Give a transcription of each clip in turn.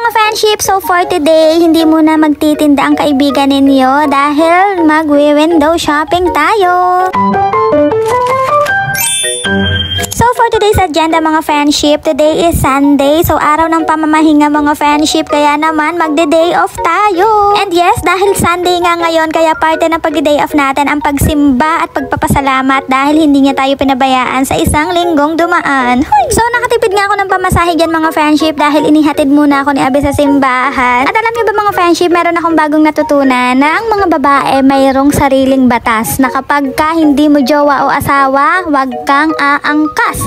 mga friendship, so for today, hindi muna magtitinda ang kaibigan ninyo dahil mag-window shopping tayo. So for today's agenda mga friendship, today is Sunday. So araw ng pamamahinga mga friendship, kaya naman magde-day off tayo. And yes, dahil Sunday nga ngayon, kaya parte ng pag-day off natin ang pagsimba at pagpapasalamat dahil hindi niya tayo pinabayaan sa isang linggong dumaan. So nakatipid nga ako ng pamasahe dyan mga friendship dahil inihatid muna ako ni Abe sa simbahan. At alam niyo ba mga friendship, meron akong bagong natutunan na ang mga babae mayroong sariling batas na kapag ka hindi mo jowa o asawa, wag kang aangkas.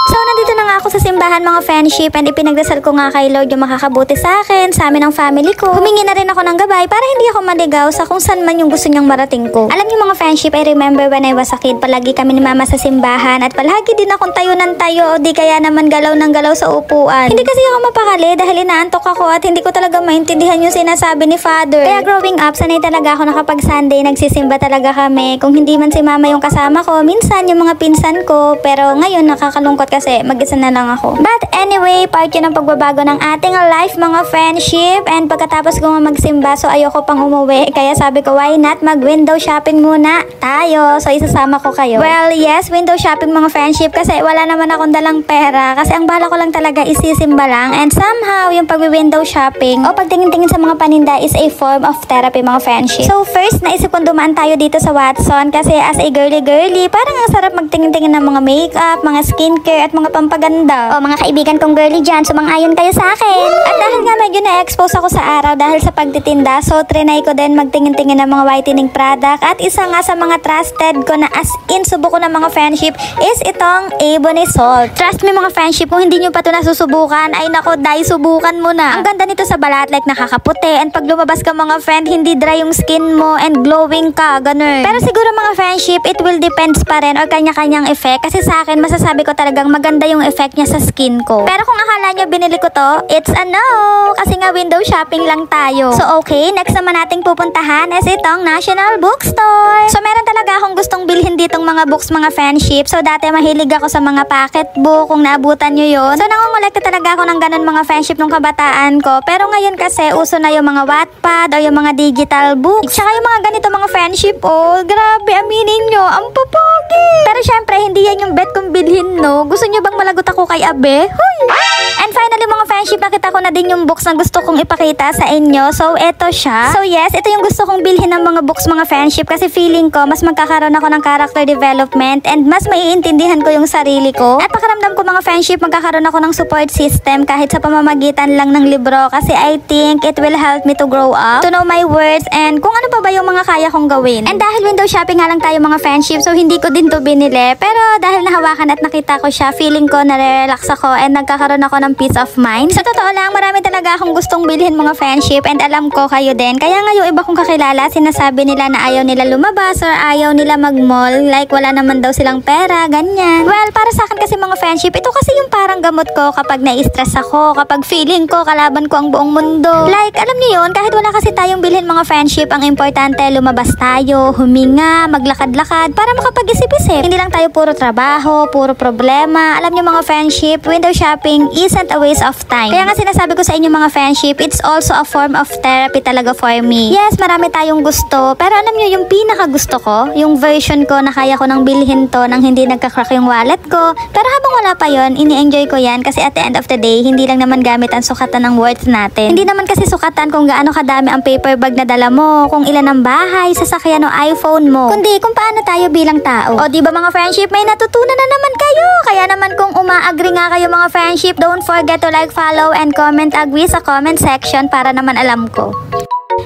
So nandito na nga ako sa simbahan mga friendship, and ipinagdasal ko nga kay Lord yung makakabuti sa akin, sa amin ng family ko. Humingi na rin ako ng gabay para hindi ako maligaw sa kung saan man yung gusto niyang marating ko. Alam niyo mga friendship, I remember when I was a kid, palagi kami ni mama sa simbahan at palagi din akong tayo ng tayo o di kaya naman galaw ng galaw sa upuan. Hindi kasi ako mapakali dahil inaantok ako at hindi ko talaga maintindihan yung sinasabi ni Father. Kaya growing up, sanay talaga ako na kapag Sunday nagsisimba talaga kami. Kung hindi man si mama yung kasama ko, minsan yung mga pinsan ko, pero ngayon nakakalungkot kasi mag-isa na lang ako. But anyway, part yun ng pagbabago ng ating life mga friendship, and pagkatapos ko nga magsimba, so ayoko pang umuwi, kaya sabi ko why not mag-window shopping muna tayo. So isasama ko kayo. Well yes, window shopping mga friendship kasi wala naman akong dalang pera kasi ang bala ko lang talaga isisimba lang, and somehow yung pag-window shopping o pagtingin-tingin sa mga paninda is a form of therapy mga friendship. So first, naisip kong dumaan tayo dito sa Watson kasi as a girly, parang ang sarap magtingin-tingin ng mga makeup, mga skincare at mga pampaganda. O mga kaibigan kong girly dyan, sumang-ayon kayo sa akin. At dahil nga medyo na-expose ako sa araw dahil sa pagtitinda, so trinay ko din magtingin-tingin ng mga whitening product, at isa nga sa mga trusted ko na as in subo ko ng mga friendship is itong Ebony Salt. Trust me mga friendship, kung hindi nyo pa ito nasusubukan, ay nako, dahil subukan mo na. Ang ganda nito sa balat, like nakakaputi, and pag lumabas ka mga friend, hindi dry yung skin mo and glowing ka, ganun. Pero siguro mga friendship, it will depends pa rin or kanya-kanyang effect, kasi sa akin masasabi ko talagang maganda yung effect niya sa skin ko. Pero kung akala nyo binili ko to, it's a no! Kasi nga window shopping lang tayo. So okay, next naman nating pupuntahan is itong National Bookstore. So meron talaga akong gustong bilhin ditong mga books mga friendship. So dati mahilig ako sa mga pocket book, kung naabutan nyo yun. So nangongolekta talaga ako ng ganun mga friendship nung kabataan ko. Pero ngayon kasi uso na yung mga Wattpad o yung mga digital books. Tsaka yung mga ganito mga friendship, oh, grabe, aminin nyo, ang papogi. Pero syempre, hindi yan yung bet kong bilhin, no? Gusto nyo bang malagot ako kay Abe? Huy! And finally mga friendship, nakita ko na din yung books na gusto kong ipakita sa inyo. So eto siya. So yes, ito yung gusto kong bilhin ng mga books mga friendship kasi feeling ko mas magkakaroon ako ng character development and mas maiintindihan ko yung sarili ko. At pakiramdam ko mga friendship, magkakaroon ako ng support system kahit sa pamamagitan lang ng libro, kasi I think it will help me to grow up, to know my words, and kung ano pa ba yung mga kaya kong gawin. And dahil window shopping nga lang tayo mga friendship, so hindi ko din to binili. Pero dahil nahawakan at nakita ko siya, feeling ko nare-relax ako and nagkakaroon ako ng peace of mind. Sa totoo lang, marami talaga akong gustong bilhin mga friendship, and alam ko kayo din. Kaya nga yung iba kong kakilala, sinasabi nila na ayaw nila lumabas or ayaw nila mag-mall, like wala naman daw silang pera, ganyan. Well, para sa akin kasi mga friendship, ito kasi yung parang gamot ko kapag na-stress ako, kapag feeling ko kalaban ko ang buong mundo. Like, alam niyo yun, kahit wala kasi tayong bilhin mga friendship, ang importante lumabas tayo, huminga, maglakad-lakad para makapag-isip-isip. Hindi lang tayo puro trabaho, puro problema. Alam niyo mga friendship, window shopping isn't a waste of time. Kaya nga sinasabi ko sa inyo mga friendship, it's also a form of therapy talaga for me. Yes, marami tayong gusto, pero alam niyo yung pinaka gusto ko, yung version ko na kaya ko nang bilhin to nang hindi nagka-crack yung wallet ko. Pero habang wala pa yon, ini-enjoy ko yan kasi at the end of the day, hindi lang naman gamit ang sukatan ng worth natin. Hindi naman kasi sukatan kung gaano kadami ang paper bag na dala mo, kung ilan ang bahay, sasakyan o iPhone mo, kundi kung paano tayo bilang tao. O di ba mga friendship, may natutunan na naman kayo. Kaya naman kung uma-agree nga kayo mga friendship, don't forget to like, follow, and comment agree sa comment section para naman alam ko.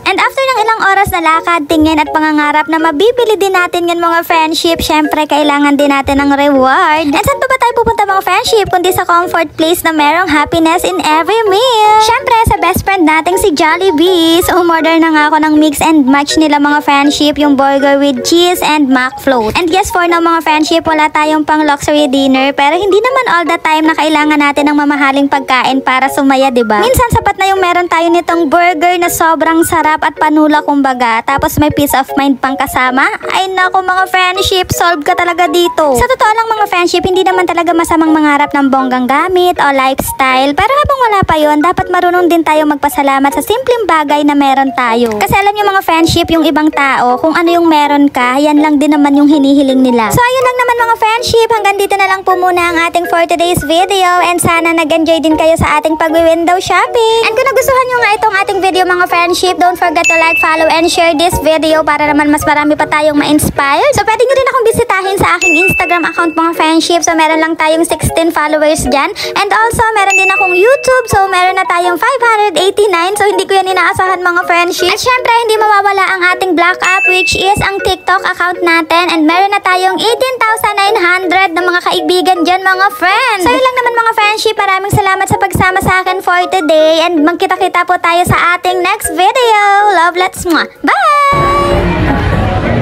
And after ng ilang oras na lakad, tingin at pangangarap na mabibili din natin ng mga friendship, syempre kailangan din natin ng reward. And saan pa ba tayo pupunta mga friendship kundi sa comfort place na merong happiness in every meal? Syempre sa best friend nating si Jollibee. So umorder na nga ako ng mix and match nila mga friendship, yung burger with cheese and McFloat. And yes, for now mga friendship, wala tayong pang luxury dinner, pero hindi naman all the time na kailangan natin ng mamahaling pagkain para sumaya, diba? Minsan sapat na yung meron tayo nitong burger na sobrang sarap sarap at panula kumbaga. Tapos may peace of mind pang kasama. Ay nako mga friendship, solve ka talaga dito. Sa totoo lang mga friendship, hindi naman talaga masamang mangarap ng bonggang gamit o lifestyle. Pero habang wala pa yon, dapat marunong din tayo magpasalamat sa simpleng bagay na meron tayo. Kasi alam niyo mga friendship, yung ibang tao, kung ano yung meron ka, yan lang din naman yung hinihiling nila. So ayun lang naman mga friendship, hanggang dito na lang po muna ang ating for today's video. And sana nag-enjoy din kayo sa ating pag-window shopping. And kung nagustuhan nyo nga itong ating video mga friendship, don't forget to like, follow, and share this video para naman mas marami pa tayong ma-inspire. So pwede nyo rin akong bisitahin sa aking Instagram account mga friendship. So meron lang tayong 16 followers dyan. And also meron din akong YouTube. So meron na tayong 589. So hindi ko yan inaasahan mga friendship. At syempre hindi mawawala ang ating black app, which is ang TikTok account natin. And meron na tayong 18,900 na mga kaibigan dyan mga friends. So yun lang naman mga friendship. Maraming salamat sa pagsama sa akin for today. And magkita-kita po tayo sa ating next video. Love, let's mwah. Bye!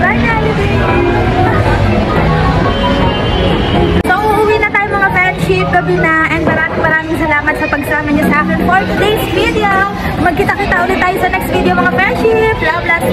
Bye, so uuwi na tayo mga friendship, gabi na. And maraming salamat sa pagsama niyo sa akin for today's video. Magkita-kita ulit tayo sa next video mga friendship. Love, let's